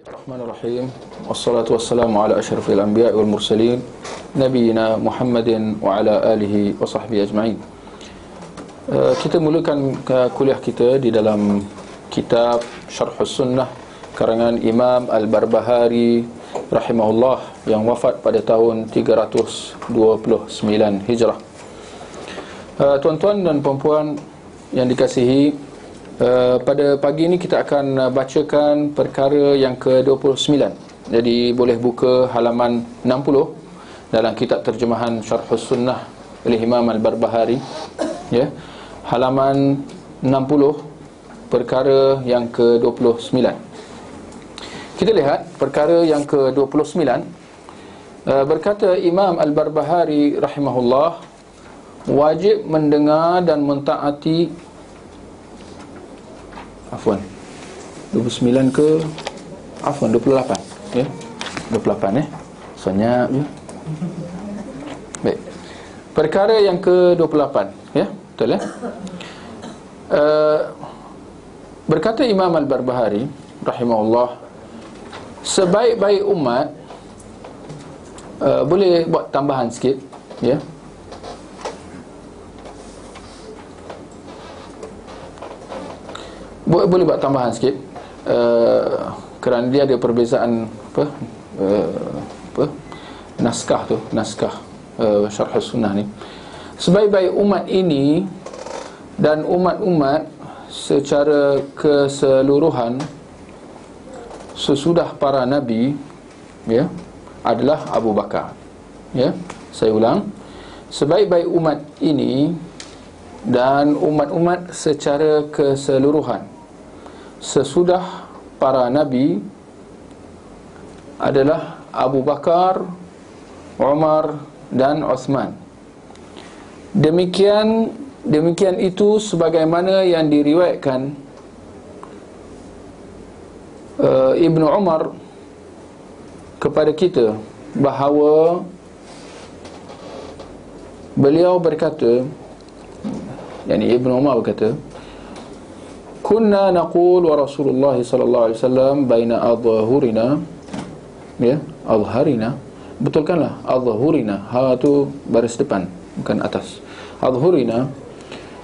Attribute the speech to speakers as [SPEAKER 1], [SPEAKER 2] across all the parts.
[SPEAKER 1] Bismillahirrahmanirrahim. Wassalatu wassalamu ala asyrafil anbiya'i wal mursalin nabiyina Muhammadin wa ala alihi wa sahbihi ajma'in. Kita mulakan kuliah kita di dalam kitab Syarhus Sunnah karangan Imam Al-Barbahari rahimahullah yang wafat pada tahun 329 Hijrah. Tuan-tuan dan puan-puan yang dikasihi, pada pagi ini kita akan bacakan perkara yang ke-29. Jadi boleh buka halaman 60 dalam kitab terjemahan Syarhus Sunnah oleh Imam Al-Barbahari, ya. Halaman 60, perkara yang ke-29. Kita lihat perkara yang ke-29. Berkata Imam Al-Barbahari rahimahullah, wajib mendengar dan mentaati 29 ke 28, ya. 28 senyap je. Baik. Perkara yang ke-28, ya, betul ya. Berkata Imam Al-Barbahari rahimahullah, sebaik-baik umat, boleh buat tambahan sikit, ya. Boleh buat tambahan sikit, kerana dia ada perbezaan naskah tu, naskah Syarhus Sunnah ni. Sebaik-baik umat ini dan umat-umat secara keseluruhan sesudah para nabi, ya, adalah Abu Bakar. Ya, saya ulang, sebaik-baik umat ini dan umat-umat secara keseluruhan sesudah para nabi adalah Abu Bakar, Umar dan Uthman. Demikian itu sebagaimana yang diriwayatkan Ibnu Umar kepada kita, bahawa beliau berkata, yakni Ibnu Umar berkata, kunna naqul wa Rasulullah sallallahu alaihi wasallam baina adhhurina, ya, adhharina, betulkanlah adhhurina, ha tu baris depan bukan atas. Adhhurina,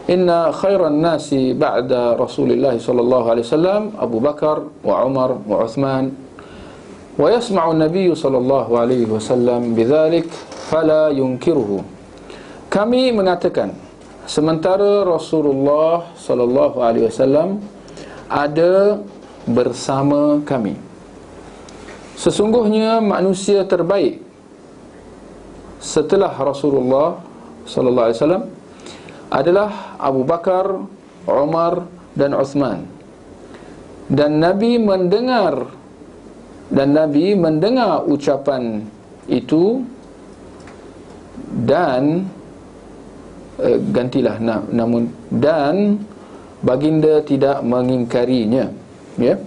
[SPEAKER 1] inna khairan nasi ba'da Rasulillah sallallahu alaihi wasallam Abu Bakar wa Umar wa Uthman, wa yasma'u an-nabiy sallallahu alaihi wasallam bidzalik fala yunkiruhu. Kami mengatakan, sementara Rasulullah sallallahu alaihi wasallam ada bersama kami. Sesungguhnya manusia terbaik setelah Rasulullah sallallahu alaihi wasallam adalah Abu Bakar, Umar dan Uthman. Dan Nabi mendengar ucapan itu, dan gantilah namun dan baginda tidak mengingkarinya, ya.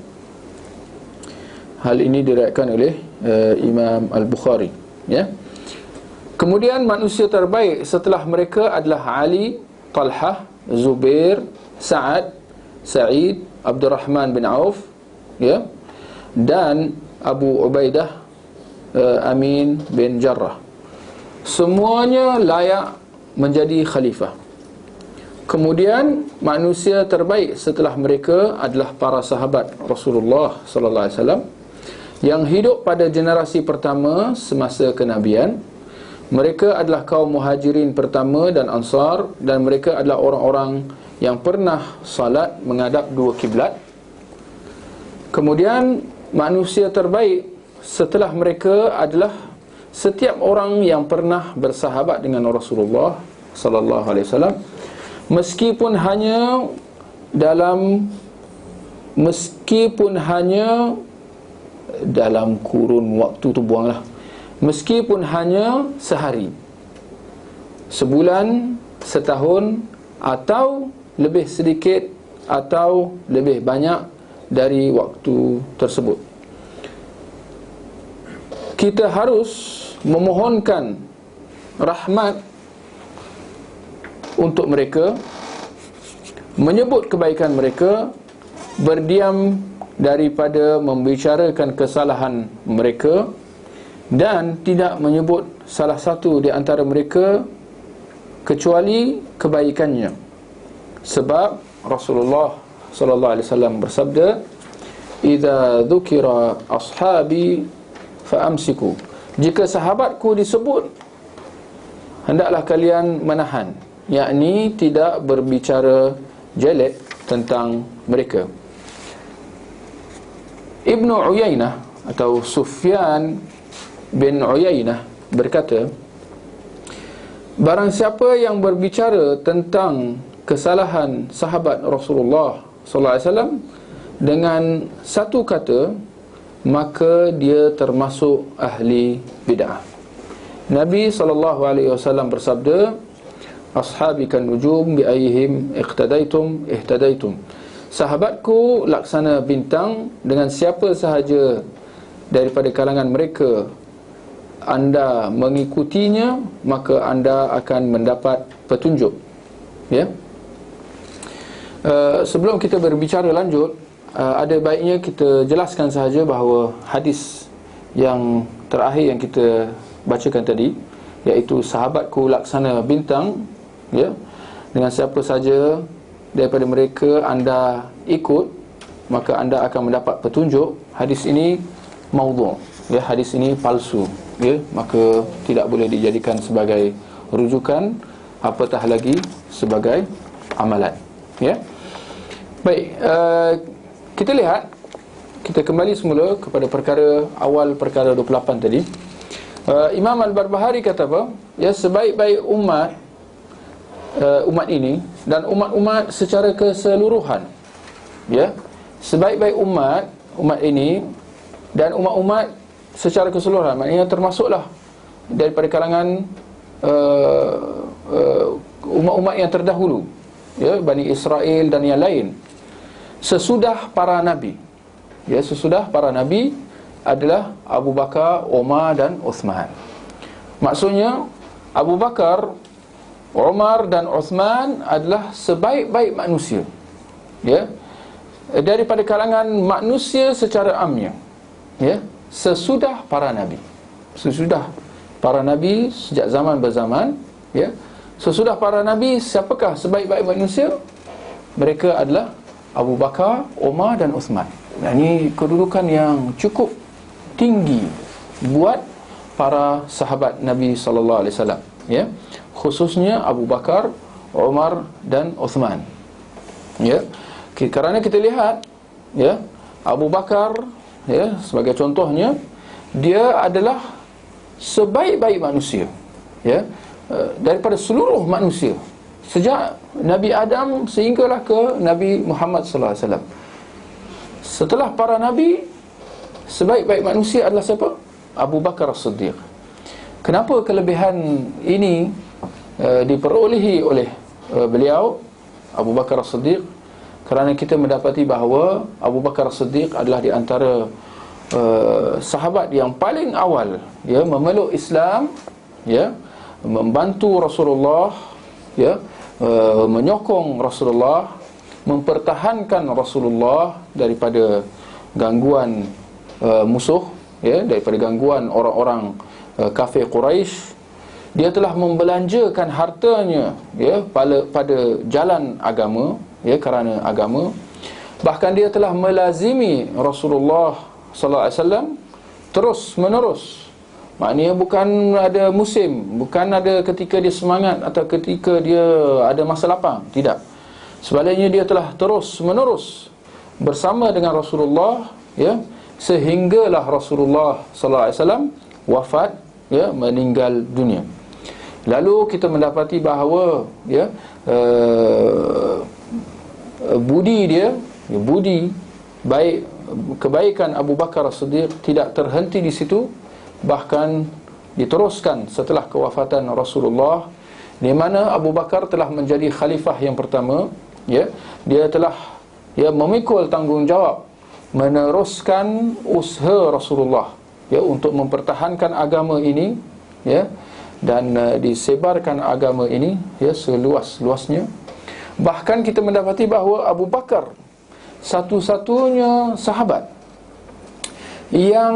[SPEAKER 1] Hal ini diriwayatkan oleh Imam Al-Bukhari, ya. Kemudian manusia terbaik setelah mereka adalah Ali, Talhah, Zubair, Sa'ad, Sa'id, Abdurrahman bin Auf, ya, dan Abu Ubaidah, Amin bin Jarrah. Semuanya layak menjadi khalifah. Kemudian manusia terbaik setelah mereka adalah para sahabat Rasulullah sallallahu alaihi wasallam yang hidup pada generasi pertama semasa kenabian. Mereka adalah kaum Muhajirin pertama dan Ansar, dan mereka adalah orang-orang yang pernah salat menghadap dua kiblat. Kemudian manusia terbaik setelah mereka adalah setiap orang yang pernah bersahabat dengan Rasulullah sallallahu alaihi wasallam, meskipun hanya dalam kurun waktu tu, buanglah, meskipun hanya sehari, sebulan, setahun, atau lebih sedikit atau lebih banyak dari waktu tersebut. Kita harus memohonkan rahmat untuk mereka, menyebut kebaikan mereka, berdiam daripada membicarakan kesalahan mereka dan tidak menyebut salah satu di antara mereka kecuali kebaikannya. Sebab Rasulullah sallallahu alaihi wasallam bersabda, "Idza dzukira ashabi faamsiku." Jika sahabatku disebut, hendaklah kalian menahan, yakni tidak berbicara jelek tentang mereka. Ibnu Uyainah atau Sufyan bin Uyainah berkata, barang siapa yang berbicara tentang kesalahan sahabat Rasulullah sallallahu alaihi wasallam dengan satu kata, maka dia termasuk ahli bid'ah. Nabi sallallahu alaihi wasallam bersabda, "Ashabi kan nujum bi ayyihim iqtadaitum ihtadaitum." Sahabatku laksana bintang, dengan siapa sahaja daripada kalangan mereka anda mengikutinya, maka anda akan mendapat petunjuk. Ya. Sebelum kita berbicara lanjut, ada baiknya kita jelaskan sahaja bahawa hadis yang terakhir yang kita bacakan tadi, iaitu sahabatku laksana bintang, ya, dengan siapa saja daripada mereka anda ikut, maka anda akan mendapat petunjuk. Hadis ini maudhu', ya, hadis ini palsu, ya, maka tidak boleh dijadikan sebagai rujukan, apatah lagi sebagai amalan, ya. Baik, kita lihat, kita kembali semula kepada perkara awal, perkara 28 tadi. Imam Al-Barbahari kata apa? Ya, sebaik-baik umat ini dan umat-umat secara keseluruhan, ya, sebaik-baik umat ini dan umat-umat secara keseluruhan, maknanya termasuklah daripada kalangan umat-umat yang terdahulu, ya, Bani Israel dan yang lain, sesudah para nabi, ya, sesudah para nabi adalah Abu Bakar, Umar dan Uthman. Maksudnya Abu Bakar, Umar dan Uthman adalah sebaik-baik manusia, ya, daripada kalangan manusia secara amnya, ya, sesudah para nabi. Sesudah para nabi, sejak zaman berzaman, ya, sesudah para nabi, siapakah sebaik-baik manusia? Mereka adalah Abu Bakar, Umar dan Uthman. Ini kedudukan yang cukup tinggi buat para sahabat Nabi sallallahu alaihi wasallam, ya, khususnya Abu Bakar, Umar dan Uthman, ya. Kerana kita lihat, ya, Abu Bakar, ya, sebagai contohnya, dia adalah sebaik-baik manusia, ya, daripada seluruh manusia, sejak Nabi Adam sehinggalah ke Nabi Muhammad sallallahu alaihi wasallam. Setelah para nabi, sebaik-baik manusia adalah siapa? Abu Bakar As-Siddiq. Kenapa kelebihan ini diperolehi oleh beliau, Abu Bakar As-Siddiq? Kerana kita mendapati bahawa Abu Bakar As-Siddiq adalah di antara sahabat yang paling awal, ya, memeluk Islam, ya, membantu Rasulullah, ya, menyokong Rasulullah, mempertahankan Rasulullah daripada gangguan musuh, ya, daripada gangguan orang-orang kafir Quraisy. Dia telah membelanjakan hartanya, ya, pada jalan agama, ya, kerana agama. Bahkan dia telah melazimi Rasulullah sallallahu alaihi wasallam terus menerus. Maknanya bukan ada musim, bukan ada ketika dia semangat atau ketika dia ada masa lapang, tidak. Sebaliknya dia telah terus menerus bersama dengan Rasulullah, ya, sehinggalah Rasulullah sallallahu alaihi wasallam wafat, ya, meninggal dunia. Lalu kita mendapati bahawa, ya, budi dia, budi baik, kebaikan Abu Bakar As-Siddiq tidak terhenti di situ, bahkan diteruskan setelah kewafatan Rasulullah, di mana Abu Bakar telah menjadi khalifah yang pertama, ya. Dia telah, ya, memikul tanggungjawab meneruskan usaha Rasulullah, ya, untuk mempertahankan agama ini, ya, dan disebarkan agama ini, ya, seluas-luasnya. Bahkan kita mendapati bahawa Abu Bakar satu-satunya sahabat yang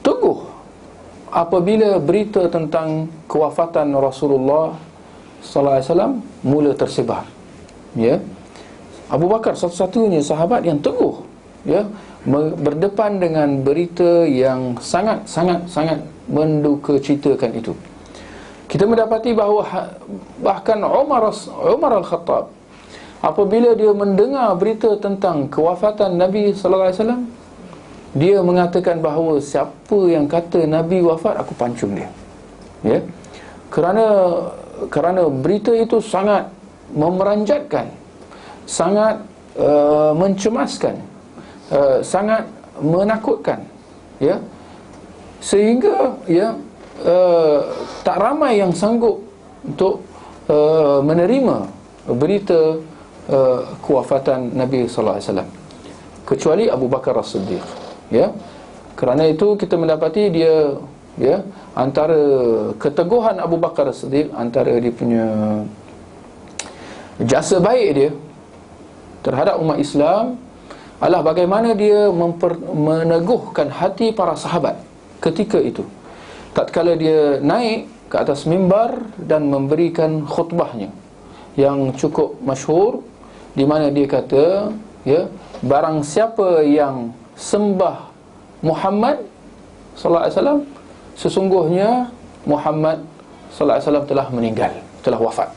[SPEAKER 1] teguh apabila berita tentang kewafatan Rasulullah sallallahu alaihi wasallam mula tersebar. Ya, Abu Bakar satu-satunya sahabat yang teguh, ya, berdepan dengan berita yang sangat menduka citakan itu. Kita mendapati bahawa bahkan Umar Al-Khattab apabila dia mendengar berita tentang kewafatan Nabi sallallahu alaihi wasallam, dia mengatakan bahawa siapa yang kata Nabi wafat, aku pancung dia. Ya. Kerana berita itu sangat memeranjatkan, sangat mencemaskan, sangat menakutkan, ya. Sehingga tak ramai yang sanggup untuk menerima berita kewafatan Nabi sallallahu alaihi wasallam, kecuali Abu Bakar As-Siddiq, ya. Kerana itu kita mendapati dia, ya, antara keteguhan Abu Bakar As-Siddiq, antara dia punya jasa baik dia terhadap umat Islam adalah bagaimana dia meneguhkan hati para sahabat ketika itu, tatkala dia naik ke atas mimbar dan memberikan khutbahnya yang cukup masyhur, di mana dia kata, ya, barang siapa yang sembah Muhammad sallallahu alaihi wasallam, sesungguhnya Muhammad sallallahu alaihi wasallam telah meninggal, telah wafat.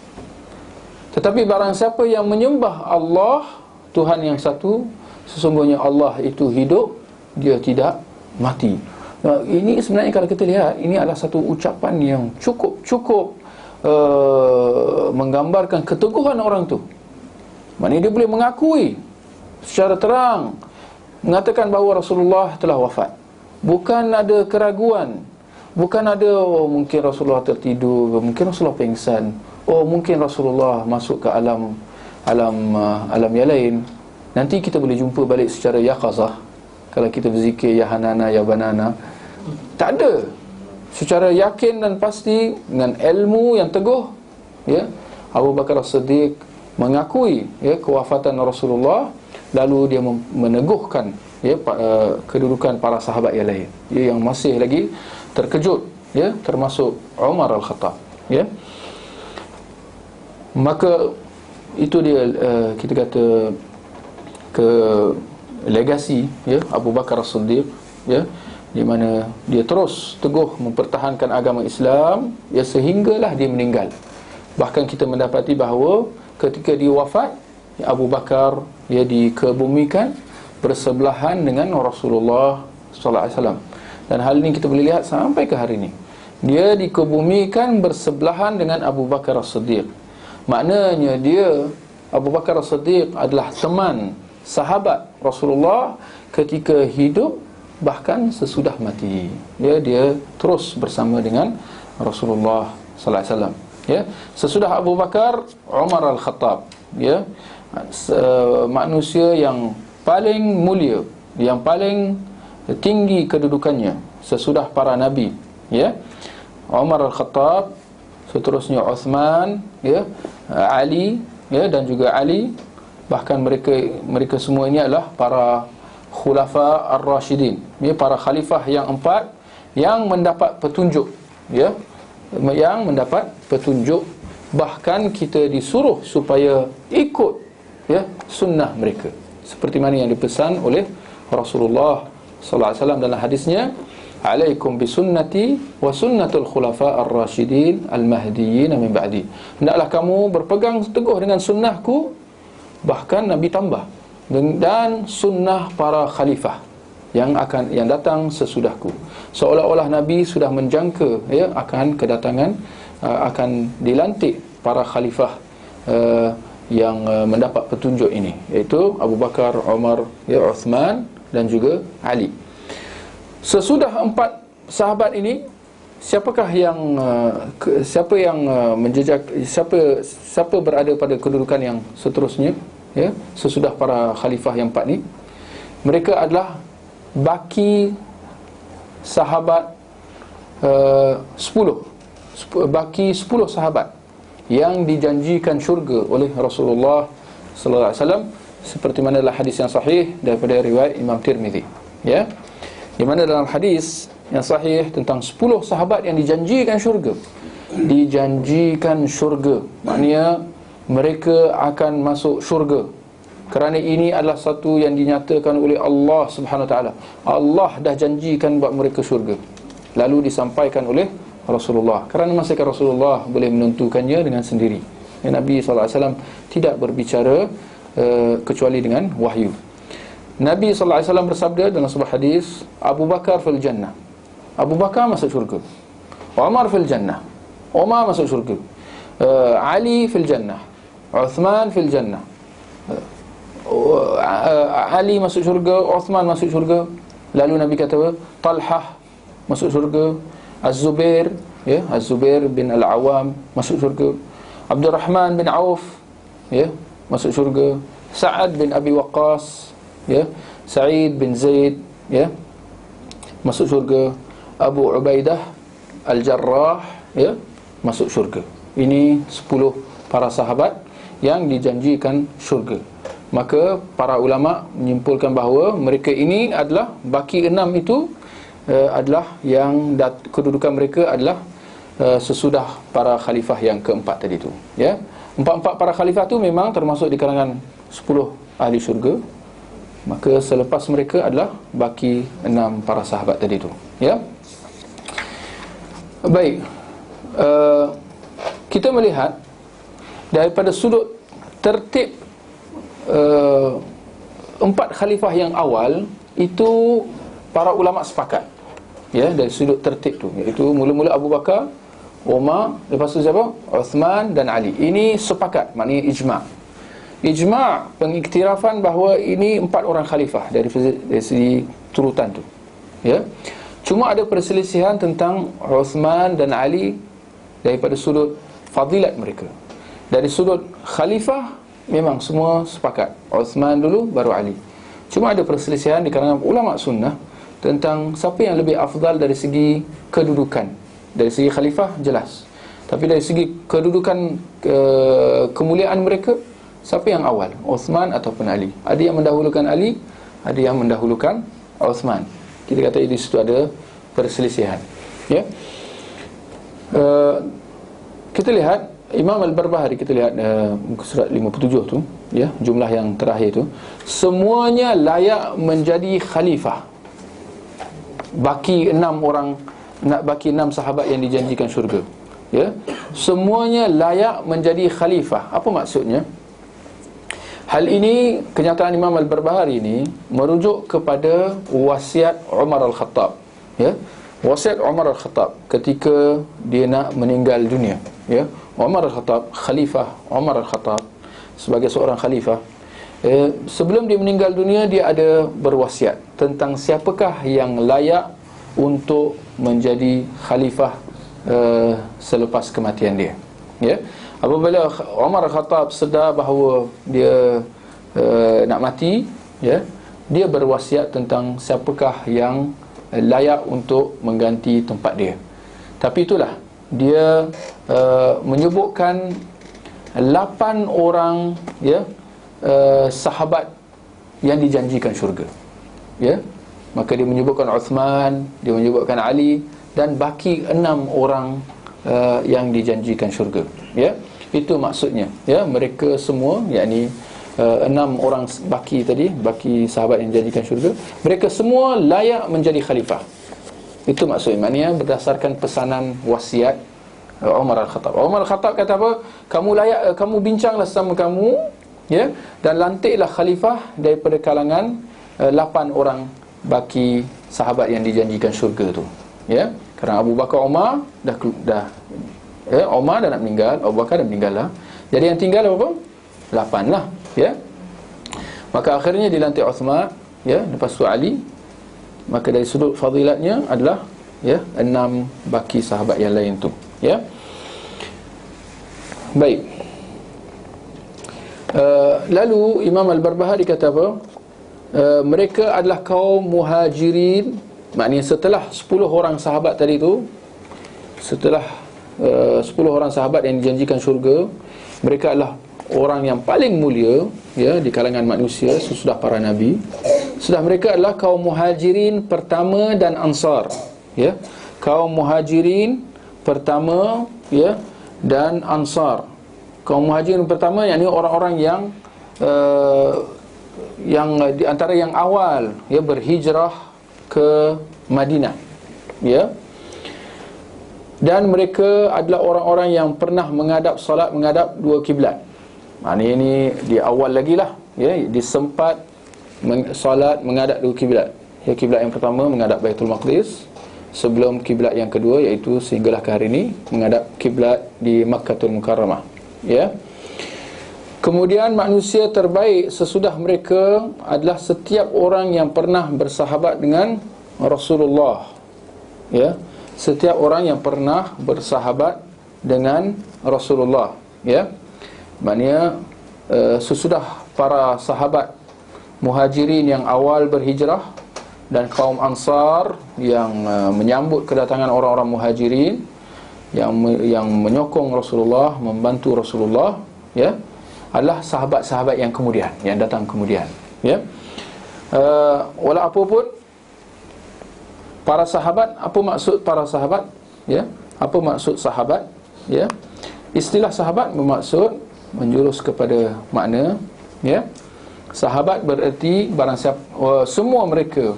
[SPEAKER 1] Tetapi barang siapa yang menyembah Allah, Tuhan yang satu, sesungguhnya Allah itu hidup, dia tidak mati. Nah, ini sebenarnya kalau kita lihat, ini adalah satu ucapan yang cukup menggambarkan keteguhan orang tu. Maknanya dia boleh mengakui secara terang, mengatakan bahawa Rasulullah telah wafat. Bukan ada keraguan, bukan ada mungkin Rasulullah tertidur, mungkin Rasulullah pingsan, mungkin Rasulullah masuk ke alam yang lain. Nanti kita boleh jumpa balik secara yaqazah kalau kita berzikir ya Hanana ya Banana. Tak ada. Secara yakin dan pasti dengan ilmu yang teguh, ya, Abu Bakar As-Siddiq mengakui, ya, kewafatan Rasulullah, lalu dia meneguhkan, ya, kedudukan para sahabat yang lain, ya, yang masih lagi terkejut, ya, termasuk Umar Al-Khattab, ya. Maka itu dia, kita kata, ke legasi, ya, Abu Bakar As-Siddiq, ya, di mana dia terus teguh mempertahankan agama Islam, ya, sehinggalah dia meninggal. Bahkan kita mendapati bahawa ketika dia wafat, ya, Abu Bakar, ya, dikebumikan bersebelahan dengan Rasulullah sallallahu alaihi wasallam. Dan hal ini kita boleh lihat sampai ke hari ini. Dia dikebumikan bersebelahan dengan Abu Bakar As-Siddiq. Maknanya dia, Abu Bakar As-Siddiq, adalah teman sahabat Rasulullah ketika hidup, bahkan sesudah mati. Dia terus bersama dengan Rasulullah sallallahu alaihi wasallam. Ya, sesudah Abu Bakar, Umar Al-Khattab, ya, manusia yang paling mulia, yang paling tinggi kedudukannya sesudah para nabi, ya. Umar Al-Khattab, seterusnya Uthman, ya, Ali, ya, dan juga Ali. Bahkan mereka semua ini adalah para Khulafa Ar-Rashidin, ya, para khalifah yang 4 yang mendapat petunjuk, ya, yang mendapat petunjuk. Bahkan kita disuruh supaya ikut, ya, sunnah mereka, seperti mana yang dipesan oleh Rasulullah sallallahu alaihi wasallam dalam hadisnya, alaikum bisunnati wa sunnatul khulafa ar-rasyidin al-mahdiyyin min ba'di. Hendaklah kamu berpegang teguh dengan sunnahku, bahkan Nabi tambah, dan sunnah para khalifah yang datang sesudahku. Seolah-olah Nabi sudah menjangka, ya, akan kedatangan, akan dilantik para khalifah yang mendapat petunjuk ini, iaitu Abu Bakar, Umar, ya, Uthman dan juga Ali. Sesudah 4 sahabat ini, siapa yang menjejak, siapa berada pada kedudukan yang seterusnya, ya, sesudah para khalifah yang 4 ni? Mereka adalah baki sahabat 10 sahabat yang dijanjikan syurga oleh Rasulullah sallallahu alaihi wasallam seperti mana dalam hadis yang sahih daripada riwayat Imam Tirmizi, ya, di mana dalam hadis yang sahih tentang 10 sahabat yang dijanjikan syurga. Dijanjikan syurga, maknanya mereka akan masuk syurga, kerana ini adalah satu yang dinyatakan oleh Allah Subhanahu Wa Taala. Allah dah janjikan buat mereka syurga, lalu disampaikan oleh Rasulullah, kerana masakan Rasulullah boleh menentukannya dengan sendiri. Nabi SAW tidak berbicara kecuali dengan wahyu. Nabi SAW bersabda dalam sebuah hadis, Abu Bakar fil jannah, Abu Bakar masuk syurga. Umar fil jannah, Umar masuk syurga. Ali fil jannah, Uthman fil jannah. Ali masuk syurga, Uthman masuk syurga. Lalu Nabi kata Talhah masuk syurga, Az-Zubair, ya, Az-Zubair bin Al-Awam masuk syurga. Abdurrahman bin Auf, ya, masuk syurga. Sa'ad bin Abi Waqqas, ya, Sa'id bin Zaid, ya, masuk syurga. Abu Ubaidah Al-Jarrah, ya, masuk syurga. Ini 10 para sahabat yang dijanjikan syurga. Maka para ulama menyimpulkan bahawa mereka ini adalah, baki 6 itu adalah yang kedudukan mereka adalah sesudah para khalifah yang keempat tadi tu, ya. Empat-empat para khalifah tu memang termasuk di kalangan 10 ahli syurga. Maka selepas mereka adalah baki 6 para sahabat tadi tu, ya. Baik, kita melihat daripada sudut tertib 4 khalifah yang awal itu, para ulama sepakat, ya, dari sudut tertib tu, iaitu mula-mula Abu Bakar, Umar, lepas tu siapa? Uthman dan Ali. Ini sepakat, maknanya ijma' pengiktirafan bahawa ini 4 orang khalifah dari segi turutan tu, ya. Cuma ada perselisihan tentang Uthman dan Ali daripada sudut fadilat mereka. Dari sudut khalifah memang semua sepakat, Uthman dulu baru Ali. Cuma ada perselisihan di kalangan ulama sunnah tentang siapa yang lebih afdal dari segi kedudukan. Dari segi khalifah jelas, tapi dari segi kedudukan kemuliaan mereka, siapa yang awal, Uthman ataupun Ali? Ada yang mendahulukan Ali, ada yang mendahulukan Uthman. Kita kata di situ ada perselisihan, ya. Kita lihat Imam Al-Barbahari, kita lihat muka surat 57 tu, ya, jumlah yang terakhir tu, semuanya layak menjadi khalifah. Baki 6 orang, baki 6 sahabat yang dijanjikan syurga, ya, semuanya layak menjadi khalifah. Apa maksudnya? Hal ini, kenyataan Imam Al-Barbahari ini merujuk kepada wasiat Umar Al-Khattab, ya. Wasiat Umar Al-Khattab ketika dia nak meninggal dunia, ya. Umar Al-Khattab, Khalifah Umar Al-Khattab, sebagai seorang khalifah, sebelum dia meninggal dunia, dia ada berwasiat tentang siapakah yang layak untuk menjadi khalifah selepas kematian dia, ya. Apabila Umar Al-Khattab sedar bahawa dia nak mati, ya, dia berwasiat tentang siapakah yang layak untuk mengganti tempat dia. Tapi itulah, dia menyebutkan 8 orang, ya, sahabat yang dijanjikan syurga, ya. Maka dia menyebutkan Uthman, dia menyebutkan Ali, dan baki 6 orang yang dijanjikan syurga, ya. Itu maksudnya, ya, mereka semua, yakni 6 orang baki tadi, baki sahabat yang dijanjikan syurga, mereka semua layak menjadi khalifah. Itu maksudnya, maknanya berdasarkan pesanan wasiat Umar Al-Khattab. Umar Al-Khattab kata apa? Kamu layak, kamu bincanglah sama kamu, ya, dan lantiklah khalifah daripada kalangan 8 orang baki sahabat yang dijanjikan syurga tu, ya. Kerana Abu Bakar, Umar dah Umar dah nak meninggal, Abu Bakar dah meninggal lah. Jadi yang tinggal apa? 8 lah, ya. Maka akhirnya dilantik Uthman, ya, lepas tu Ali. Maka dari sudut fadilatnya adalah, ya, 6 baki sahabat yang lain tu, ya. Baik. Lalu Imam Al-Barbahari kata apa? Mereka adalah kaum muhajirin, maknanya setelah 10 orang sahabat tadi tu, setelah 10 orang sahabat yang dijanjikan syurga, mereka adalah orang yang paling mulia, ya, di kalangan manusia sesudah para nabi. Sesudah mereka adalah kaum Muhajirin pertama dan Ansar, ya. Kaum Muhajirin pertama, ya, dan Ansar. Kaum Muhajirin pertama yakni orang-orang yang di antara yang awal, ya, berhijrah ke Madinah, ya. Dan mereka adalah orang-orang yang pernah menghadap dua kiblat. Maknanya ini di awal lagi lah, ya, disempat solat menghadap dua kiblat. Ya, kiblat yang pertama menghadap Baitul Maqdis, sebelum kiblat yang kedua iaitu sehinggalah ke hari ini menghadap kiblat di Makkahul Mukarramah, ya. Kemudian manusia terbaik sesudah mereka adalah setiap orang yang pernah bersahabat dengan Rasulullah, ya. Setiap orang yang pernah bersahabat dengan Rasulullah, ya. Maknanya sesudah para sahabat Muhajirin yang awal berhijrah dan kaum Ansar yang menyambut kedatangan orang-orang Muhajirin, yang menyokong Rasulullah, membantu Rasulullah, ya, adalah sahabat-sahabat yang kemudian, yang datang kemudian, ya. Walau apa pun para sahabat, apa maksud para sahabat, ya? Apa maksud sahabat, ya? Istilah sahabat bermaksud menjurus kepada makna, ya. Sahabat bererti barang siapa, semua mereka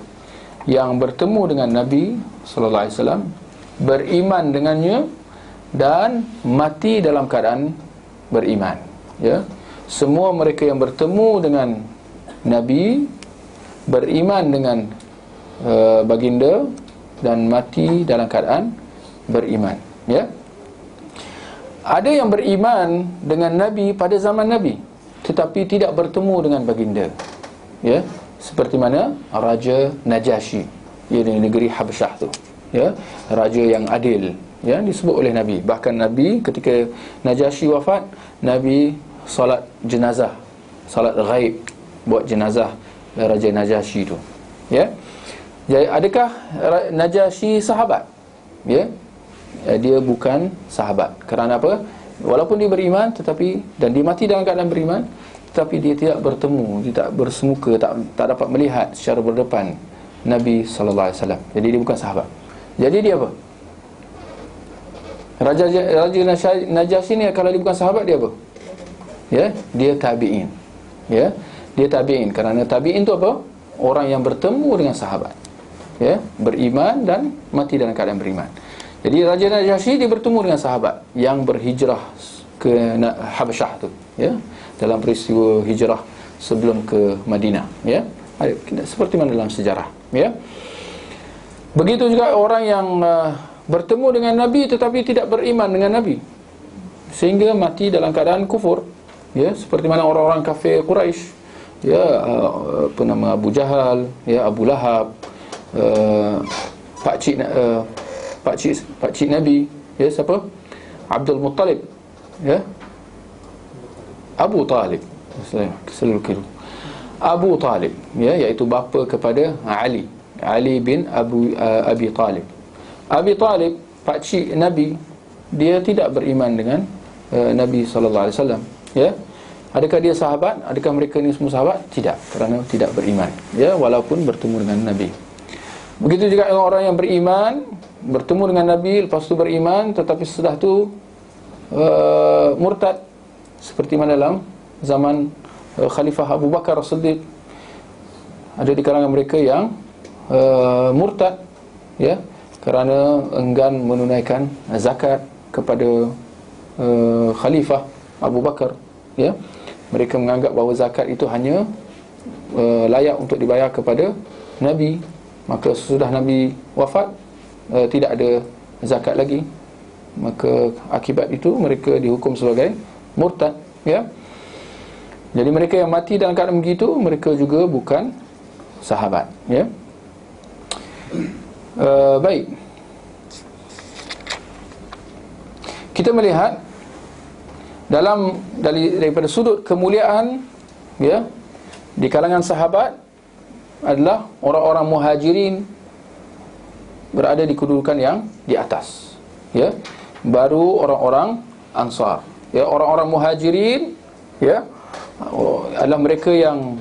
[SPEAKER 1] yang bertemu dengan Nabi sallallahu alaihi wasallam, beriman dengannya dan mati dalam keadaan beriman, ya. Semua mereka yang bertemu dengan Nabi, beriman dengan baginda dan mati dalam keadaan beriman, ya. Ada yang beriman dengan Nabi pada zaman Nabi tetapi tidak bertemu dengan baginda, ya. Seperti mana Raja Najasyi, ya, di negeri Habsyah tu, ya, raja yang adil, ya, disebut oleh Nabi. Bahkan Nabi ketika Najasyi wafat, Nabi solat jenazah, solat ghaib buat jenazah Raja Najasyi tu, ya. Jadi adakah Najasyi sahabat? Ya, dia bukan sahabat. Kerana apa? Walaupun dia beriman tetapi, dan dia mati dalam keadaan beriman, tetapi dia tidak bertemu, dia tak bersemuka, tak dapat melihat secara berdepan Nabi sallallahu alaihi wasallam. Jadi dia bukan sahabat. Jadi dia apa? Raja Najasyi ni kalau dia bukan sahabat, dia apa? Ya, dia tabi'in. Ya, dia tabi'in. Kerana tabi'in tu apa? Orang yang bertemu dengan sahabat, ya, beriman dan mati dalam keadaan beriman. Jadi Raja Najasyi dia bertemu dengan sahabat yang berhijrah ke Habsyah tu, ya, dalam peristiwa hijrah sebelum ke Madinah, ya. Seperti mana dalam sejarah, ya. Begitu juga orang yang bertemu dengan Nabi tetapi tidak beriman dengan Nabi sehingga mati dalam keadaan kufur, ya, seperti mana orang-orang kafir Quraisy, ya, apa nama, Abu Jahal, ya, Abu Lahab, pakcik Nabi, ya, siapa? Abdul Muttalib, ya, Abu Talib, selalu kira Abu Talib, ya, iaitu bapa kepada Ali bin Abi Talib. Abi Talib, pakcik Nabi, dia tidak beriman dengan Nabi sallallahu alaihi wasallam, ya. Adakah dia sahabat? Adakah mereka ni semua sahabat? Tidak, kerana tidak beriman, ya, walaupun bertemu dengan Nabi. Begitu juga orang yang beriman, bertemu dengan Nabi, lepas tu beriman, tetapi setelah tu murtad, seperti mana dalam zaman Khalifah Abu Bakar As-Siddiq. Ada di kalangan mereka yang murtad, ya, kerana enggan menunaikan zakat kepada Khalifah Abu Bakar, ya. Mereka menganggap bahawa zakat itu hanya layak untuk dibayar kepada Nabi. Maka sesudah Nabi wafat, tidak ada zakat lagi. Maka akibat itu mereka dihukum sebagai murtad, ya. Jadi mereka yang mati dalam keadaan begitu, mereka juga bukan sahabat, ya. Baik, kita melihat daripada sudut kemuliaan, ya, di kalangan sahabat adalah orang-orang Muhajirin berada di kedudukan yang di atas, ya. Baru orang-orang Ansar, ya. Orang-orang Muhajirin ya, adalah mereka yang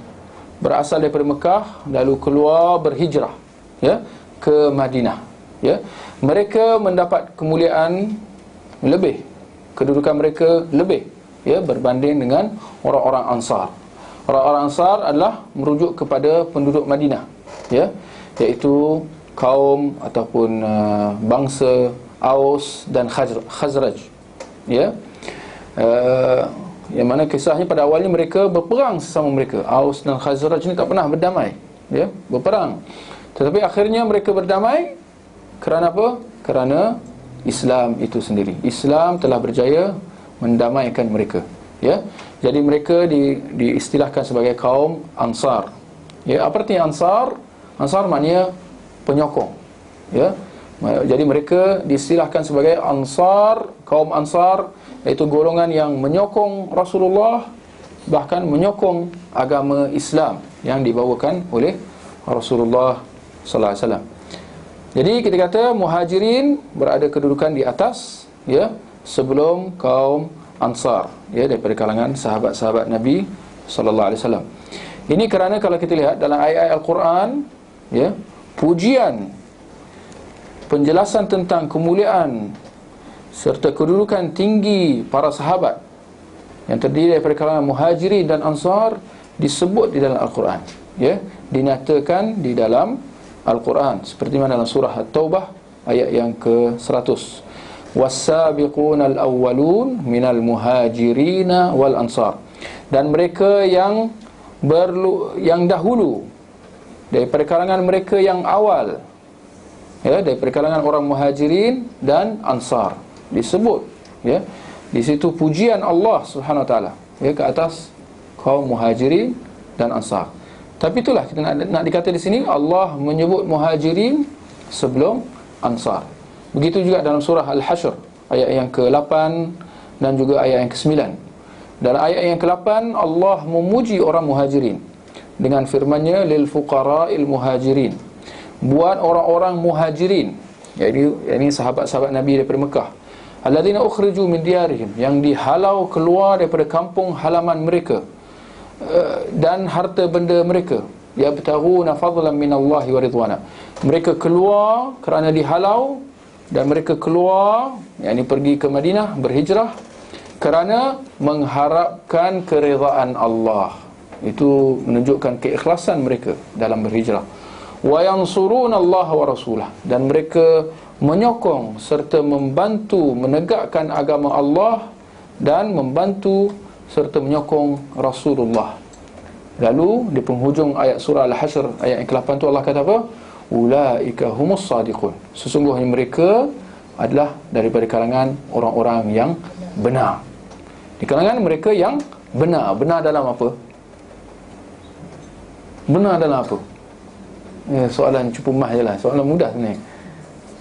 [SPEAKER 1] berasal daripada Mekah lalu keluar berhijrah, ya, ke Madinah, ya. Mereka mendapat kemuliaan lebih, kedudukan mereka lebih, ya, berbanding dengan orang-orang Ansar. Orang-orang Ansar adalah merujuk kepada penduduk Madinah, ya, iaitu kaum ataupun bangsa Aus dan Khazraj, ya. Yang mana kisahnya pada awalnya mereka berperang sesama mereka. Aus dan Khazraj ni tak pernah berdamai, ya, berperang. Tetapi akhirnya mereka berdamai kerana apa? Kerana Islam itu sendiri. Islam telah berjaya mendamaikan mereka, ya. Jadi mereka diistilahkan sebagai kaum Ansar. Ya, apa artinya Ansar? Ansar maknanya penyokong, ya. Jadi mereka diistilahkan sebagai Ansar, kaum Ansar, iaitu golongan yang menyokong Rasulullah, bahkan menyokong agama Islam yang dibawakan oleh Rasulullah sallallahu alaihi wasallam. Jadi kita kata Muhajirin berada kedudukan di atas, ya, sebelum kaum Ansar, ya, daripada kalangan sahabat-sahabat Nabi sallallahu alaihi wasallam. Ini kerana kalau kita lihat dalam ayat-ayat Al-Quran, ya, pujian, penjelasan tentang kemuliaan serta kedudukan tinggi para sahabat yang terdiri daripada kalangan Muhajirin dan Ansar disebut di dalam Al-Quran, ya, dinyatakan di dalam Al-Quran, seperti mana dalam surah At-Taubah ayat yang ke-100, was-sabiqunal awwalun minal muhajirina wal ansar, dan mereka yang dahulu daripada kalangan mereka yang awal, ya, daripada kalangan orang Muhajirin dan Ansar disebut, ya, di situ pujian Allah Subhanahu wa taala, ya, ke atas kaum Muhajirin dan Ansar. Tapi itulah kita nak dikata di sini Allah menyebut Muhajirin sebelum Ansar. Begitu juga dalam surah Al-Hashr ayat yang ke-8 dan juga ayat yang ke-9. Dalam ayat yang ke-8 Allah memuji orang Muhajirin dengan firman-Nya lil fuqara'il muhajirin, buat orang-orang Muhajirin, yakni sahabat-sahabat Nabi daripada Mekah, alladzina ukhriju min diyarihim, yang dihalau keluar daripada kampung halaman mereka dan harta benda mereka, yabtaghuna fadlan minallahi wa ridwana, mereka keluar kerana dihalau, dan mereka keluar, yakni pergi ke Madinah, berhijrah kerana mengharapkan keredaan Allah. Itu menunjukkan keikhlasan mereka dalam berhijrah. Wa yansuruna Allah wa rasulah, dan mereka menyokong serta membantu menegakkan agama Allah dan membantu serta menyokong Rasulullah. Lalu di penghujung ayat surah Al-Hashr ayat yang ke-8 tu Allah kata apa? Ulaika humus sadiqun, sesungguhnya mereka adalah daripada kalangan orang-orang yang benar. Di kalangan mereka yang benar. Benar dalam apa? Benar dalam apa? Soalan cupu mah je lah, soalan mudah sebenarnya.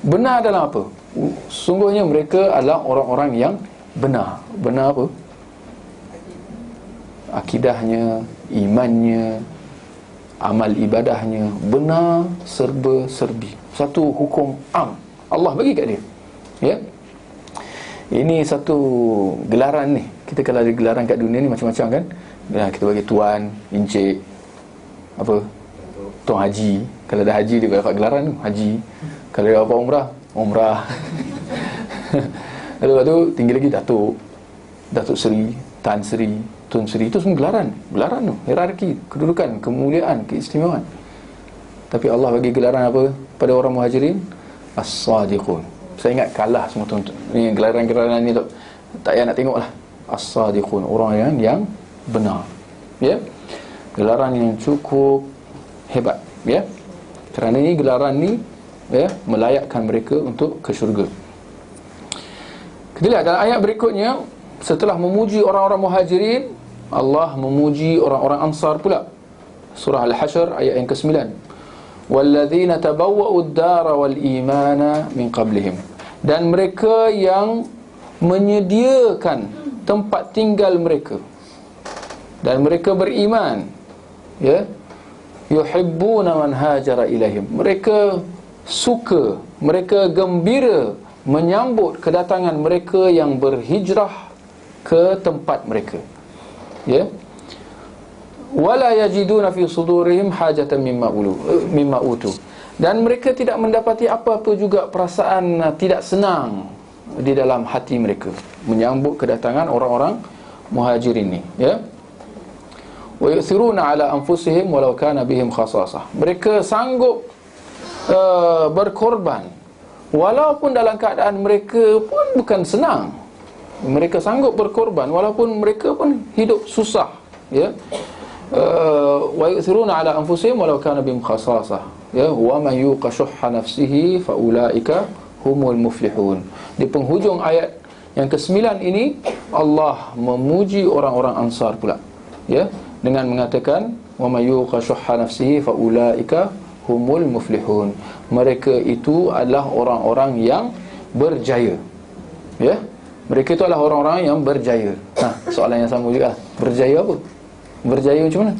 [SPEAKER 1] Benar dalam apa? Sungguhnya mereka adalah orang-orang yang benar. Benar apa? Akidahnya, imannya, amal ibadahnya benar serba-serbi. Satu hukum am Allah bagi kat dia, ya. Ini satu gelaran ni. Kita kalau ada gelaran kat dunia ni macam-macam kan. Kita bagi tuan, encik, apa, tuan haji. Kalau dah haji dia dapat gelaran tu, haji. Kalau dia dapat umrah, umrah. Lepas tu tinggi lagi Datuk, Datuk Seri, Tan Seri, Tun Seri. Itu semua gelaran. Gelaran tu, hierarki, kedudukan, kemuliaan, keistimewaan. Tapi Allah bagi gelaran apa pada orang Muhajirin? As-Sadiqun. Saya ingat kalah semua tuan-tuan. Ni gelaran-gelaran ni tak payah nak tengok lah. As-Sadiqun, orang yang benar, ya. Gelaran yang cukup hebat, ya. Kerana ni gelaran ni, ya, melayakkan mereka untuk ke syurga. Kita lihat dalam ayat berikutnya, setelah memuji orang-orang Muhajirin, Allah memuji orang-orang Ansar pula. Surah Al-Hashr ayat yang ke-9. Walladzina tabawwa'u ad-dara wal imana min qablihim, dan mereka yang menyediakan tempat tinggal mereka dan mereka beriman, ya, yuhibbuna man hajara ilaihim, mereka suka, mereka gembira menyambut kedatangan mereka yang berhijrah ke tempat mereka. Ya, wala yajiduna fi sudurihim hajatan mimma utu. Dan mereka tidak mendapati apa-apa juga perasaan tidak senang di dalam hati mereka menyambut kedatangan orang-orang muhajirin ni, ya. Wa yu'thiruna ala anfusihim walau kana bihim khasasah. Mereka sanggup berkorban walaupun dalam keadaan mereka pun bukan senang. Mereka sanggup berkorban walaupun mereka pun hidup susah, ya. Wa yu'thiruna ala anfusihim walau kana bihim khasasah, ya. Wa man yuqa shuhha nafsihi fa ulaika humul muflihun. Di penghujung ayat yang ke-9 ini Allah memuji orang-orang Ansar pula, ya, dengan mengatakan wa may yuqa shuhha nafsihi fa ulaika humul muflihun. Mereka itu adalah orang-orang yang berjaya, ya. Mereka itu adalah orang-orang yang berjaya. Soalan yang sama juga, berjaya apa? Berjaya macam mana?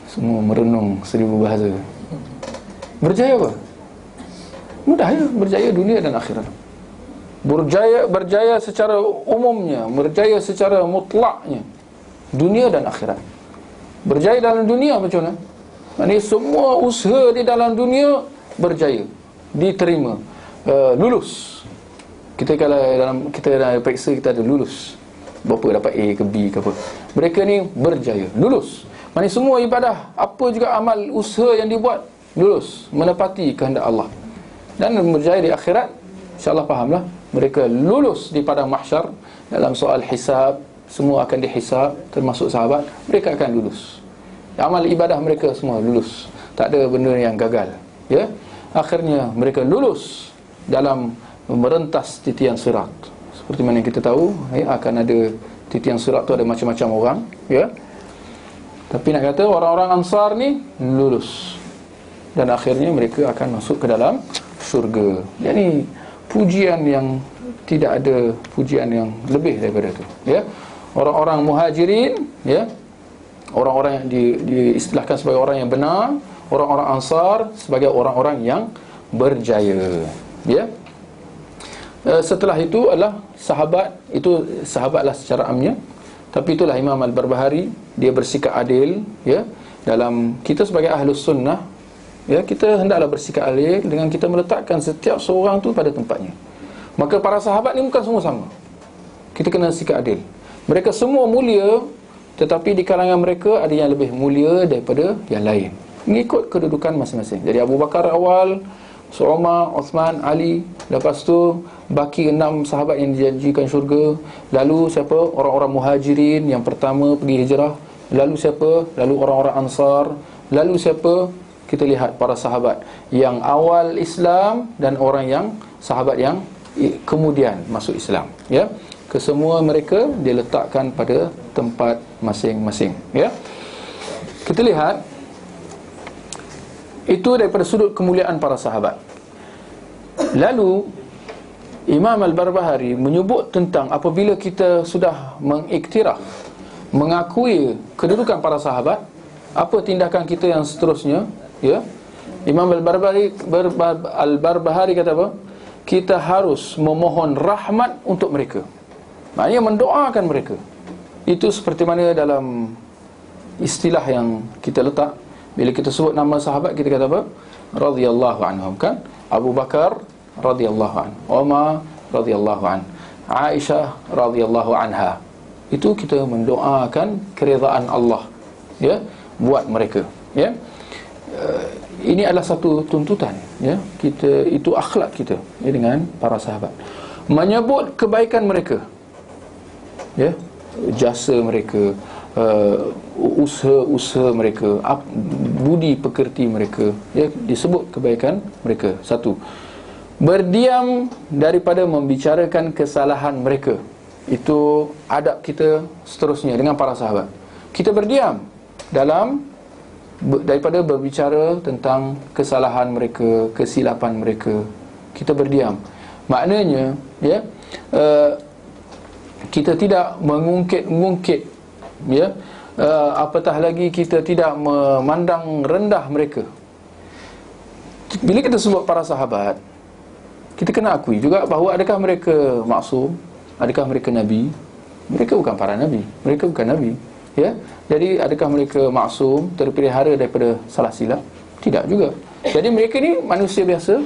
[SPEAKER 1] Semua merenung 1000 bahasa. Berjaya apa? Mudah ya, berjaya dunia dan akhirat. Berjaya secara umumnya, berjaya secara mutlaknya, dunia dan akhirat. Berjaya dalam dunia macam mana? Maksudnya semua usaha di dalam dunia berjaya, diterima, lulus. Kita kalau dalam periksa kita ada lulus, berapa dapat A ke B ke apa. Mereka ni berjaya, lulus. Maksudnya semua ibadah, apa juga amal usaha yang dibuat, lulus, menepati kehendak Allah. Dan berjaya di akhirat, insya-Allah fahamlah, mereka lulus di padang mahsyar dalam soal hisab, semua akan dihisab, termasuk sahabat, mereka akan lulus. Amal ibadah mereka semua lulus, tak ada benda yang gagal, ya. Akhirnya mereka lulus dalam merentas titian sirat. Seperti mana yang kita tahu, ya, akan ada titian sirat tu ada macam-macam orang, ya. Tapi nak kata orang-orang Ansar ni lulus, dan akhirnya mereka akan masuk ke dalam syurga. Jadi pujian yang tidak ada pujian yang lebih daripada itu, ya. Orang-orang muhajirin, ya, orang-orang yang diistilahkan sebagai orang yang benar, orang-orang Ansar sebagai orang-orang yang berjaya, ya. Setelah itu adalah sahabat, itu sahabatlah secara amnya. Tapi itulah Imam Al-Barbahari, dia bersikap adil, ya. Dalam kita sebagai Ahlus Sunnah, ya, kita hendaklah bersikap adil dengan kita meletakkan setiap seorang tu pada tempatnya. Maka para sahabat ni bukan semua sama. Kita kena sikap adil. Mereka semua mulia, tetapi di kalangan mereka ada yang lebih mulia daripada yang lain, mengikut kedudukan masing-masing. Jadi Abu Bakar awal, Umar, Uthman, Ali, lepas tu baki 6 sahabat yang dijanjikan syurga. Lalu siapa? Orang-orang muhajirin yang pertama pergi hijrah. Lalu siapa? Lalu orang-orang Ansar. Lalu siapa? Kita lihat para sahabat yang awal Islam dan orang yang sahabat yang kemudian masuk Islam, ya. Kesemua mereka diletakkan pada tempat masing-masing, ya. Kita lihat itu daripada sudut kemuliaan para sahabat. Lalu Imam Al-Barbahari menyebut tentang apabila kita sudah mengiktiraf, mengakui kedudukan para sahabat, apa tindakan kita yang seterusnya, ya. Imam Al-Barbahari kata apa? Kita harus memohon rahmat untuk mereka. Maknanya mendoakan mereka. Itu seperti mana dalam istilah yang kita letak, bila kita sebut nama sahabat, kita kata apa? Radhiyallahu anhum, kan? Abu Bakar radhiyallahu anhu, Umar radhiyallahu anhu, Aisyah radhiyallahu anha. Itu kita mendoakan keridaan Allah, ya, buat mereka, ya. Ini adalah satu tuntutan, ya. Kita, itu akhlak kita, ya, dengan para sahabat. Menyebut kebaikan mereka, ya, jasa mereka, usaha-usaha mereka, budi pekerti mereka, ya, disebut kebaikan mereka. Satu, berdiam daripada membicarakan kesalahan mereka. Itu adab kita seterusnya dengan para sahabat. Kita berdiam daripada berbicara tentang kesalahan mereka, kesilapan mereka. Kita berdiam. Maknanya, ya, kita tidak mengungkit-ungkit, ya, apatah lagi kita tidak memandang rendah mereka. Bila kita sebut para sahabat, kita kena akui juga bahawa adakah mereka maksum? Adakah mereka nabi? Mereka bukan para nabi, mereka bukan nabi, ya. Jadi adakah mereka maksum, terpelihara daripada salah silap? Tidak juga. Jadi mereka ni manusia biasa,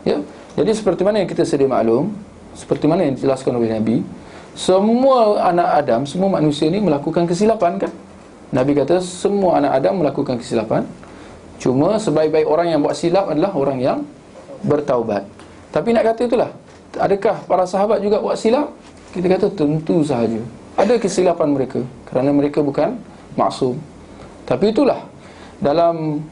[SPEAKER 1] ya. Jadi seperti mana yang kita sedia maklum, seperti mana yang dijelaskan oleh Nabi, semua anak Adam, semua manusia ni melakukan kesilapan, kan? Nabi kata semua anak Adam melakukan kesilapan. Cuma sebaik-baik orang yang buat silap adalah orang yang bertaubat. Tapi nak kata itulah, adakah para sahabat juga buat silap? Kita kata tentu sahaja ada kesilapan mereka, kerana mereka bukan maksum. Tapi itulah, dalam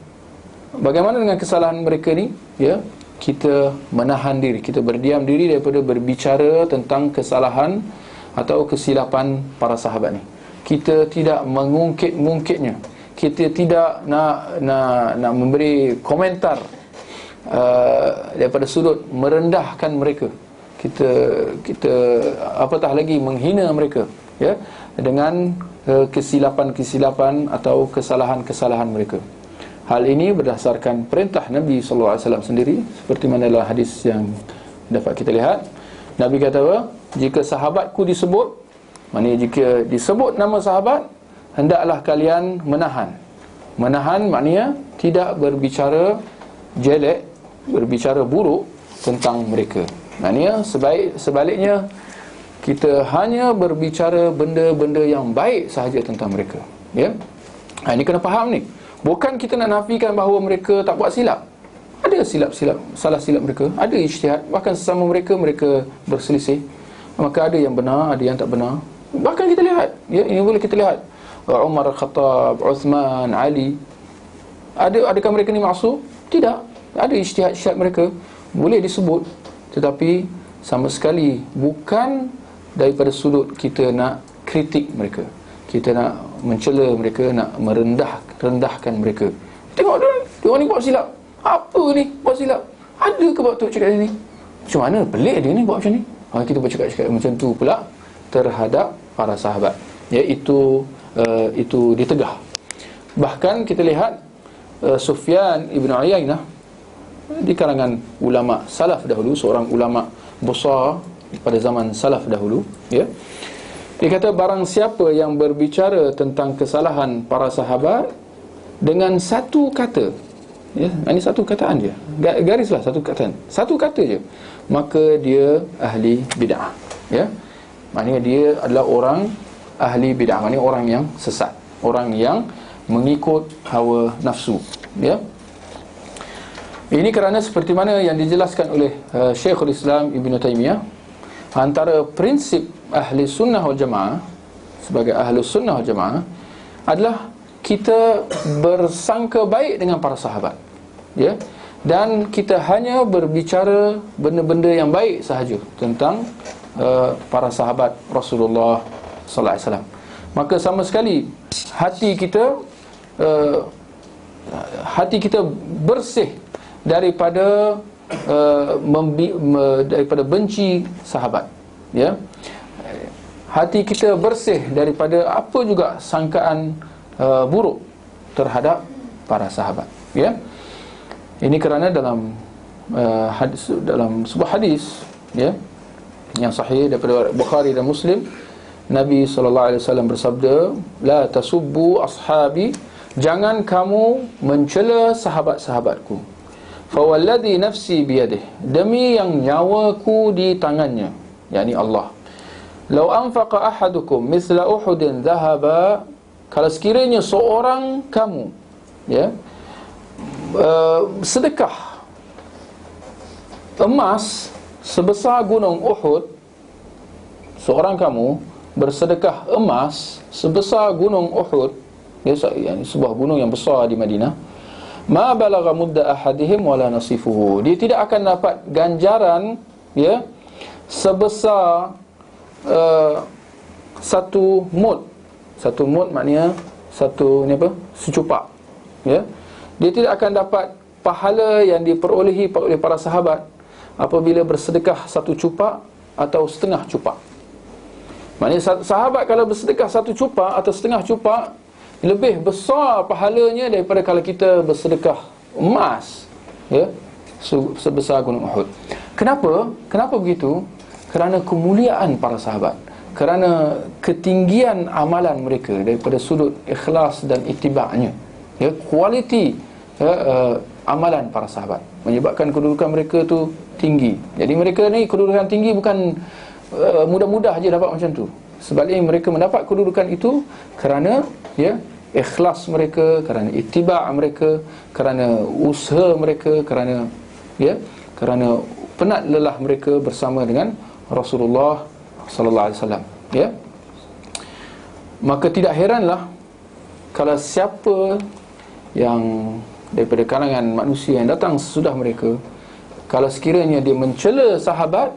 [SPEAKER 1] bagaimana dengan kesalahan mereka ni, ya, kita menahan diri, kita berdiam diri daripada berbicara tentang kesalahan atau kesilapan para sahabat ni. Kita tidak mengungkit-ungkitnya, kita tidak nak memberi komentar daripada sudut merendahkan mereka. Kita apatah lagi menghina mereka, ya, dengan kesilapan-kesilapan atau kesalahan-kesalahan mereka. Hal ini berdasarkan perintah Nabi SAW sendiri, seperti mana dalam hadis yang dapat kita lihat. Nabi kata apa? Jika sahabatku disebut, maknanya jika disebut nama sahabat, hendaklah kalian menahan. Menahan maknanya tidak berbicara jelek, berbicara buruk tentang mereka. Maknanya sebaliknya, kita hanya berbicara benda-benda yang baik sahaja tentang mereka, ya. Ini kena faham ni. Bukan kita nak nafikan bahawa mereka tak buat silap. Ada silap-silap, salah silap mereka, ada ijtihad, bahkan sesama mereka berselisih. Maka ada yang benar, ada yang tak benar. Bahkan kita lihat, ya, ini boleh kita lihat Umar Al-Khattab, Uthman, Ali. Adakah mereka ni maksum? Tidak. Ada ijtihad mereka, boleh disebut, tetapi sama sekali bukan daripada sudut kita nak kritik mereka, kita nak mencela mereka, nak merendahkan mereka. Tengok dia orang ni buat silap. Apa ni buat silap? Ada ke waktu cakap ni? Macam mana pelik dia ni buat macam ni? Kita bercakap-cakap macam tu pula terhadap para sahabat, ya, itu ditegah. Bahkan kita lihat Sufyan Ibn Uyainah di kalangan ulama salaf dahulu, seorang ulama besar pada zaman salaf dahulu, ya, dia kata barang siapa yang berbicara tentang kesalahan para sahabat dengan satu kata, ya, ini satu kataan je, garislah satu kata je, maka dia ahli bid'ah, ya. Maknanya dia adalah orang ahli bid'ah, maknanya orang yang sesat, orang yang mengikut hawa nafsu, ya. Ini kerana seperti mana yang dijelaskan oleh Syekhul Islam Ibn Taymiyah, antara prinsip ahli sunnah wal jamaah, sebagai ahli sunnah wal jamaah, adalah kita bersangka baik dengan para sahabat, ya, dan kita hanya berbicara benda-benda yang baik sahaja tentang para sahabat Rasulullah sallallahu alaihi wasallam. Maka sama sekali hati kita bersih daripada daripada benci sahabat, ya. Hati kita bersih daripada apa juga sangkaan buruk terhadap para sahabat, ya. Ini kerana dalam sebuah hadis, ya, yang sahih daripada Bukhari dan Muslim, Nabi SAW bersabda, la tasubbu ashabi, jangan kamu mencela sahabat-sahabatku. Fawalladhi nafsi biyadih, demi yang nyawaku di tangannya, yakni Allah. Lau anfaqa ahadukum mithla Uhudin dhahaba, kalau sekiranya seorang kamu, ya, sedekah emas sebesar gunung Uhud, seorang kamu bersedekah emas sebesar gunung Uhud, ya, sebuah gunung yang besar di Madinah, ma balagha mudda ahadihim wala nasifuhu, dia tidak akan dapat ganjaran, ya, sebesar satu mud. Satu mud maknanya secupak, ya. Dia tidak akan dapat pahala yang diperolehi oleh para sahabat apabila bersedekah satu cupak atau setengah cupak. Maknanya sahabat kalau bersedekah satu cupak atau setengah cupak, lebih besar pahalanya daripada kalau kita bersedekah emas, ya, sebesar gunung Uhud. Kenapa begitu? kerana kemuliaan para sahabat, kerana ketinggian amalan mereka daripada sudut ikhlas dan itiba'nya, ya, kualiti amalan para sahabat menyebabkan kedudukan mereka tu tinggi. Jadi mereka ni kedudukan tinggi bukan mudah-mudah je dapat macam tu. Sebaliknya mereka mendapat kedudukan itu kerana, ya, ikhlas mereka, kerana ittiba' mereka, kerana usaha mereka, kerana, ya, kerana penat lelah mereka bersama dengan Rasulullah sallallahu alaihi wasallam, ya. Maka tidak heranlah kalau siapa yang daripada kalangan manusia yang datang sesudah mereka, kalau sekiranya dia mencela sahabat,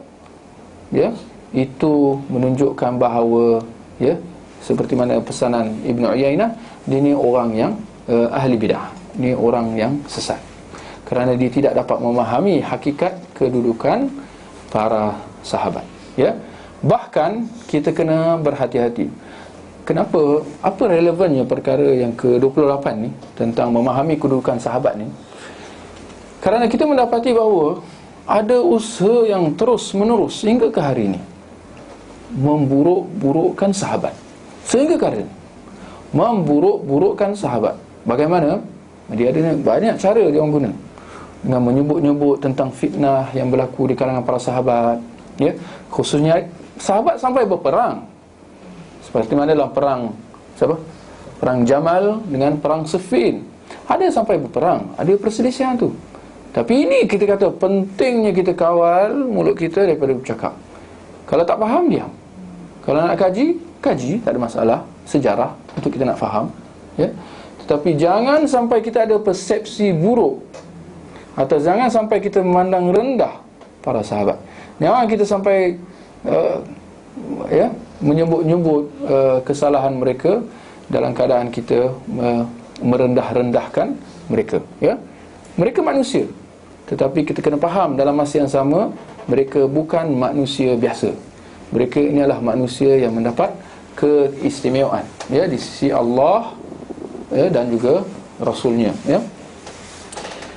[SPEAKER 1] ya, itu menunjukkan bahawa, ya, seperti mana pesanan Ibn Uyainah, dia ni orang yang ahli bidah, ni orang yang sesat, kerana dia tidak dapat memahami hakikat kedudukan para sahabat, ya. Bahkan kita kena berhati-hati. Kenapa? Apa relevannya perkara yang ke-28 ni tentang memahami kedudukan sahabat ni? Kerana kita mendapati bahawa ada usaha yang terus menerus sehingga ke hari ini memburuk-burukkan sahabat. Sehingga ke hari ini memburuk-burukkan sahabat. Bagaimana? Dia ada banyak cara dia orang guna, dengan menyebut-nyebut tentang fitnah yang berlaku di kalangan para sahabat, ya, khususnya sahabat sampai berperang. Seperti mana dalam perang siapa? Perang Jamal dengan perang Siffin. Ada sampai berperang, ada perselisihan tu. Tapi ini kita kata pentingnya kita kawal mulut kita daripada bercakap. Kalau tak faham, diam. Kalau nak kaji, tak ada masalah. Sejarah untuk kita nak faham, ya. Tetapi jangan sampai kita ada persepsi buruk, atau jangan sampai kita memandang rendah para sahabat. Jangan kita sampai ya, menyebut-nyebut kesalahan mereka dalam keadaan kita merendah-rendahkan mereka, ya. Mereka manusia, tetapi kita kena faham dalam masa yang sama, mereka bukan manusia biasa. Mereka ini adalah manusia yang mendapat keistimewaan, ya, di sisi Allah, ya, dan juga Rasulnya, ya.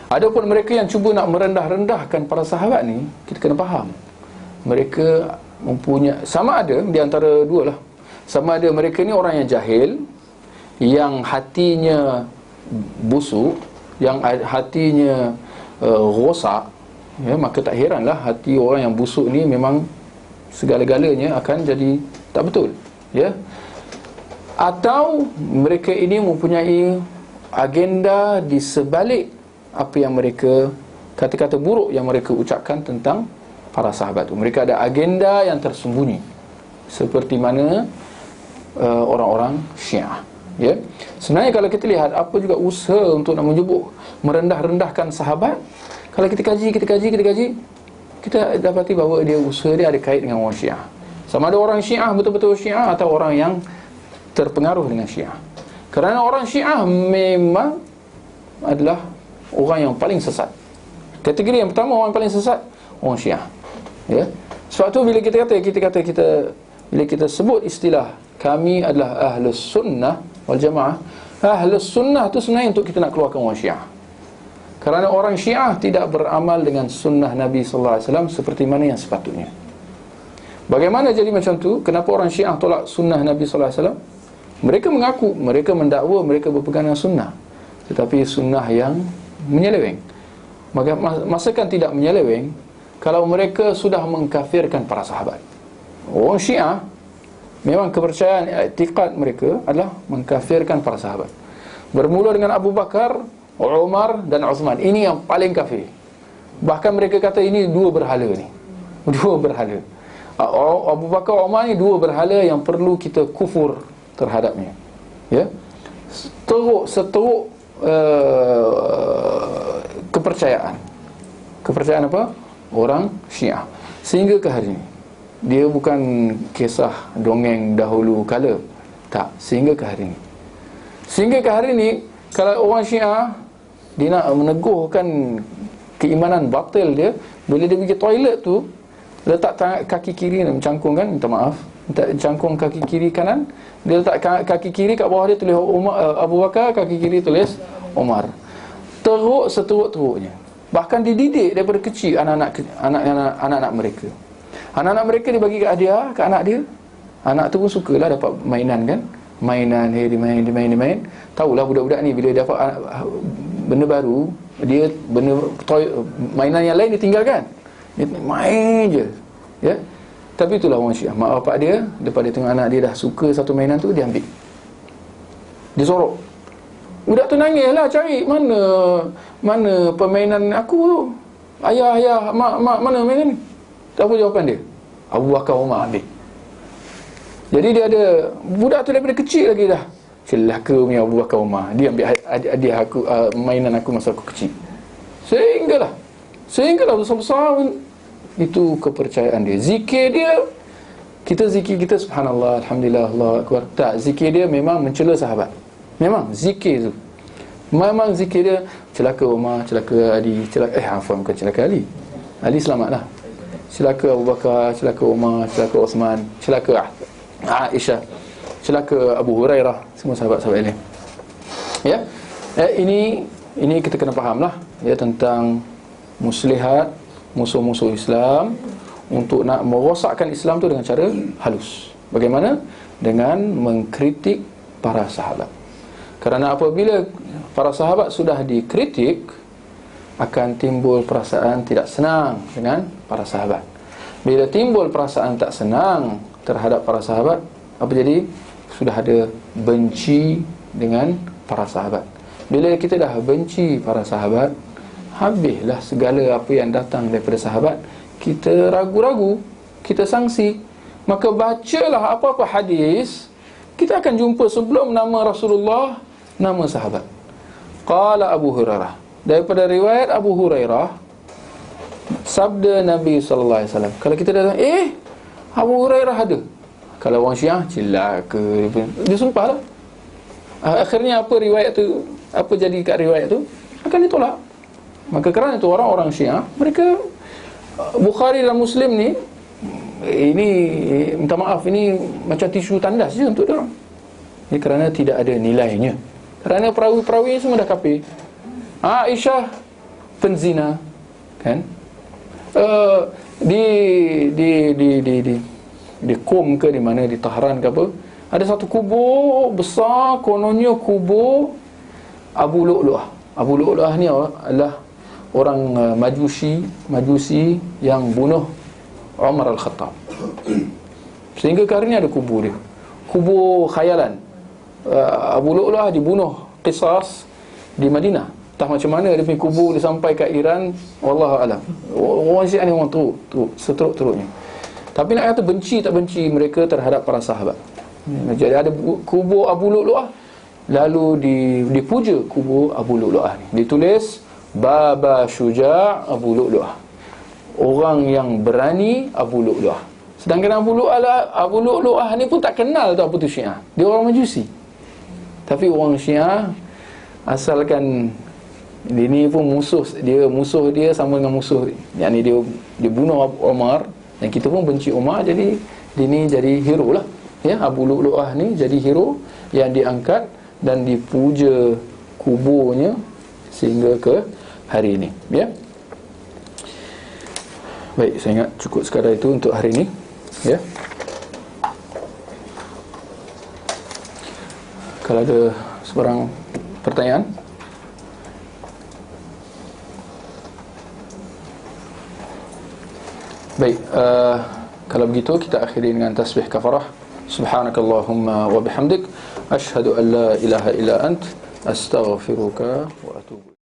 [SPEAKER 1] Adapun mereka yang cuba nak merendah-rendahkan para sahabat ni, kita kena faham, mereka mempunyai, sama ada di antara dua lah, sama ada mereka ni orang yang jahil, yang hatinya busuk, yang hatinya rosak, ya, maka tak heranlah hati orang yang busuk ni memang segala-galanya akan jadi tak betul, ya. Atau mereka ini mempunyai agenda di sebalik apa yang mereka, kata-kata buruk yang mereka ucapkan tentang para sahabat itu. Mereka ada agenda yang tersembunyi, seperti mana orang-orang Syiah, ya. Sebenarnya kalau kita lihat apa juga usaha untuk nak menyebut merendah-rendahkan sahabat, kalau kita kaji, kita dapati bahawa dia usaha dia ada kait dengan orang Syiah. Sama ada orang Syiah betul-betul Syiah atau orang yang terpengaruh dengan Syiah. Kerana orang Syiah memang adalah orang yang paling sesat. Kategori yang pertama orang paling sesat, orang Syiah, ya. Sebab tu bila bila kita sebut istilah kami adalah Ahlus Sunnah wal Jamaah, Ahlus Sunnah tu sebenarnya untuk kita nak keluarkan orang Syiah. Kerana orang Syiah tidak beramal dengan sunnah Nabi sallallahu alaihi wasallam seperti mana yang sepatutnya. Bagaimana jadi macam tu? Kenapa orang Syiah tolak sunnah Nabi sallallahu alaihi wasallam? Mereka mengaku, mereka mendakwa mereka berpegang dengan sunnah, tetapi sunnah yang menyeleweng. Maka masakan tidak menyeleweng kalau mereka sudah mengkafirkan para sahabat. Orang Syiah memang kepercayaan i'tiqad mereka adalah mengkafirkan para sahabat. Bermula dengan Abu Bakar, Umar dan Uthman. Ini yang paling kafir. Bahkan mereka kata ini dua berhala ni. Dua berhala. Abu Bakar, Umar ni dua berhala yang perlu kita kufur terhadapnya, ya. Seteruk kepercayaan apa? Orang Syiah. Sehingga ke hari ini, dia bukan kisah dongeng dahulu kala. Tak, sehingga ke hari ini. Sehingga ke hari ini, kalau orang Syiah dia nak meneguhkan keimanan batil dia, bila dia pergi toilet tu, letak kaki kiri nak mencangkung, kan, minta maaf, cangkung kaki kiri kanan, dia letak kaki kiri kat bawah dia tulis Abu Bakar, kaki kiri tulis Umar. Teruk seteruk-teruknya. Bahkan dididik daripada kecil anak-anak mereka. Anak-anak mereka dibagi ke hadiah, ke anak dia. Anak tu pun sukalah dapat mainan kan. Mainan, dimain. Tahulah budak-budak ni bila dapat benda baru, dia benda toy, mainan yang lain ditinggalkan. Dia main je. Ya. Tapi itulah orang Syiah. Mak bapak dia, daripada tengok anak dia dah suka satu mainan tu, dia ambil. Dia sorok. Budak tu nangis lah cari mana permainan aku tu. Ayah, mak, mana mainan ni? Apa jawapan dia? Abu Bakar Umar ambil. Jadi dia ada, budak tu daripada kecil lagi dah, celaka punya Abu Bakar Umar, dia ambil hadiah aku, mainan aku masa aku kecil. Sehinggalah besar-besar pun, itu kepercayaan dia. Zikir dia, kita zikir kita subhanallah, alhamdulillah, Allah akbar. Tak, zikir dia memang mencela sahabat. Memang zikir tu, memang zikir dia celaka Umar, celaka Ali, bukan celaka Ali selamatlah. Celaka Abu Bakar, celaka Umar, celaka Osman, celaka Aisyah, celaka Abu Hurairah, semua sahabat-sahabat lain. Ya. Ini kita kena fahamlah ya, tentang muslihat musuh-musuh Islam untuk nak merosakkan Islam tu dengan cara halus. Bagaimana? Dengan mengkritik para sahabat. Kerana apabila para sahabat sudah dikritik, akan timbul perasaan tidak senang dengan para sahabat. Bila timbul perasaan tak senang terhadap para sahabat, apa jadi? Sudah ada benci dengan para sahabat. Bila kita dah benci para sahabat, habislah segala apa yang datang daripada sahabat. Kita ragu-ragu, kita sangsi. Maka bacalah apa-apa hadis, kita akan jumpa sebelum nama Rasulullah, nama sahabat. Qala Abu Hurairah, daripada riwayat Abu Hurairah, sabda Nabi SAW. Kalau kita datang, Abu Hurairah ada. Kalau orang Syiah, celaka, dia sumpah lah. Akhirnya apa riwayat tu, apa jadi kat riwayat tu, akan ditolak. Maka kerana itu orang-orang Syiah, mereka, Bukhari dan Muslim ni, ini minta maaf, ini macam tisu tandas je untuk dia orang. Ini kerana tidak ada nilainya. Kerana perawi-perawi semua dah kafir. Aisyah penzina, kan? Di Qom ke di mana, di Tahran ke apa, ada satu kubur besar, kononnya kubur Abu Lu'lu'ah. Abu Lu'lu'ah ni adalah orang Majusi yang bunuh Umar Al-Khattab. Sehingga hari ni ada kubur dia, kubur khayalan. Abu Lu'lu'ah dibunuh qisas di Madinah. Entah macam mana dia punya kubur dia sampai kat Iran, wallahu alam. Orang Syiah ni orang teruk seteruk-teruknya. Tapi nak kata benci tak benci mereka terhadap para sahabat. Jadi ada kubur Abu Lu'lu'ah, lalu dipuja kubur Abu Lu'lu'ah ni. Ditulis Baba Syuja' Abu Lu'lu'ah, orang yang berani Abu Lu'lu'ah. Sedangkan Abu Lu'lu'ah ni pun tak kenal tu apa tu Syiah. Dia orang Majusi. Tapi orang Syiah, asalkan dia ni pun musuh dia sama dengan musuh, yakni dia bunuh Umar, dan kita pun benci Umar, jadi dia ni jadi hero lah ya. Abu Lu'lu'ah ni jadi hero yang diangkat dan dipuja kuburnya sehingga ke hari ini ya. Baik, saya ingat cukup sekadar itu untuk hari ini ya. Kalau ada sebarang pertanyaan. Baik, kalau begitu kita akhiri dengan tasbih kafarah. Subhanakallahumma wa bihamdik, asyhadu an la ilaha illa ant, astaghfiruka wa atubu.